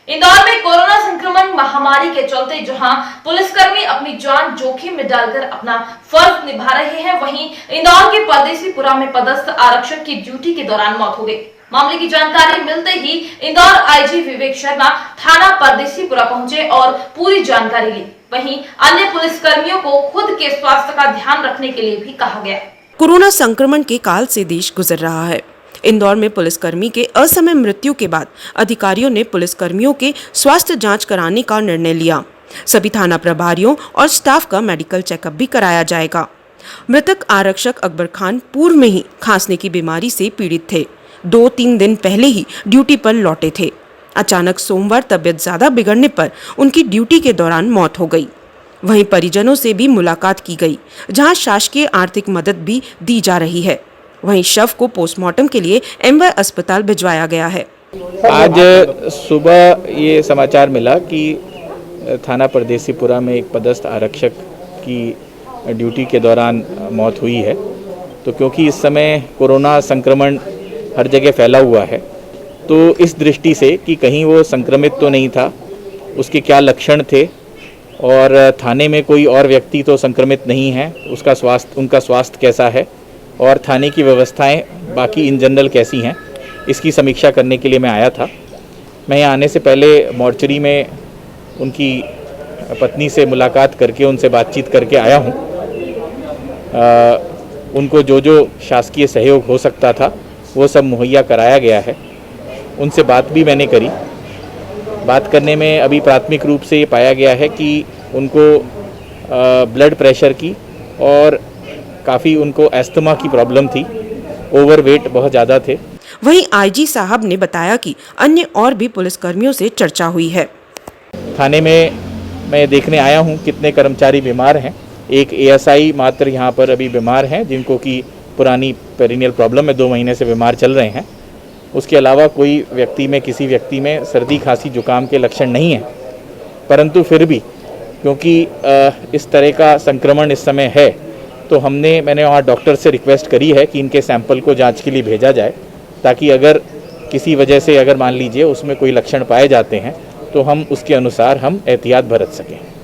इंदौर में कोरोना संक्रमण महामारी के चलते जहां पुलिसकर्मी अपनी जान जोखिम में डालकर अपना फर्ज निभा रहे हैं, वहीं इंदौर के परदेसीपुरा में पदस्थ आरक्षक की ड्यूटी के दौरान मौत हो गई। मामले की जानकारी मिलते ही इंदौर आईजी विवेक शर्मा थाना परदेसीपुरा पहुंचे और पूरी जानकारी ली। वहीं अन्य पुलिसकर्मियों को खुद के स्वास्थ्य का ध्यान रखने के लिए भी कहा गया। कोरोना संक्रमण के काल से देश गुजर रहा है। इंदौर में पुलिसकर्मी के असमय मृत्यु के बाद अधिकारियों ने पुलिसकर्मियों के स्वास्थ्य जांच कराने का निर्णय लिया। सभी थाना प्रभारियों और स्टाफ का मेडिकल चेकअप भी कराया जाएगा। मृतक आरक्षक अकबर खान पूर्व में ही खांसने की बीमारी से पीड़ित थे। 2-3 दिन पहले ही ड्यूटी पर लौटे थे। अचानक सोमवार तबियत ज्यादा बिगड़ने पर उनकी ड्यूटी के दौरान मौत हो गई। वहीं परिजनों से भी मुलाकात की गई, जहां शासकीय आर्थिक मदद भी दी जा रही है। वहीं शव को पोस्टमार्टम के लिए एमवाय अस्पताल भिजवाया गया है। आज सुबह ये समाचार मिला कि थाना परदेसीपुरा में एक पदस्थ आरक्षक की ड्यूटी के दौरान मौत हुई है। तो क्योंकि इस समय कोरोना संक्रमण हर जगह फैला हुआ है, तो इस दृष्टि से कि कहीं वो संक्रमित तो नहीं था, उसके क्या लक्षण थे और थाने में कोई और व्यक्ति तो संक्रमित नहीं है, उनका स्वास्थ्य कैसा है और थाने की व्यवस्थाएं बाकी इन जनरल कैसी हैं, इसकी समीक्षा करने के लिए मैं आया था। मैं यहाँ आने से पहले मॉर्चरी में उनकी पत्नी से मुलाकात करके उनसे बातचीत करके आया हूँ। उनको जो शासकीय सहयोग हो सकता था वो सब मुहैया कराया गया है। उनसे बात भी मैंने करी। बात करने में अभी प्राथमिक रूप से ये पाया गया है कि उनको ब्लड प्रेशर की और काफ़ी उनको एस्थमा की प्रॉब्लम थी, ओवरवेट बहुत ज़्यादा थे। वहीं आईजी साहब ने बताया कि अन्य और भी पुलिसकर्मियों से चर्चा हुई है। थाने में मैं देखने आया हूँ कितने कर्मचारी बीमार हैं। एक एएसआई मात्र यहाँ पर अभी बीमार हैं, जिनको कि पुरानी पेरिनियल प्रॉब्लम है, 2 महीने से बीमार चल रहे हैं। उसके अलावा कोई किसी व्यक्ति में सर्दी खांसी जुकाम के लक्षण नहीं है। परंतु फिर भी क्योंकि इस तरह का संक्रमण इस समय है, तो मैंने वहाँ डॉक्टर से रिक्वेस्ट करी है कि इनके सैंपल को जांच के लिए भेजा जाए, ताकि अगर किसी वजह से अगर मान लीजिए उसमें कोई लक्षण पाए जाते हैं तो हम उसके अनुसार हम एहतियात बरत सकें।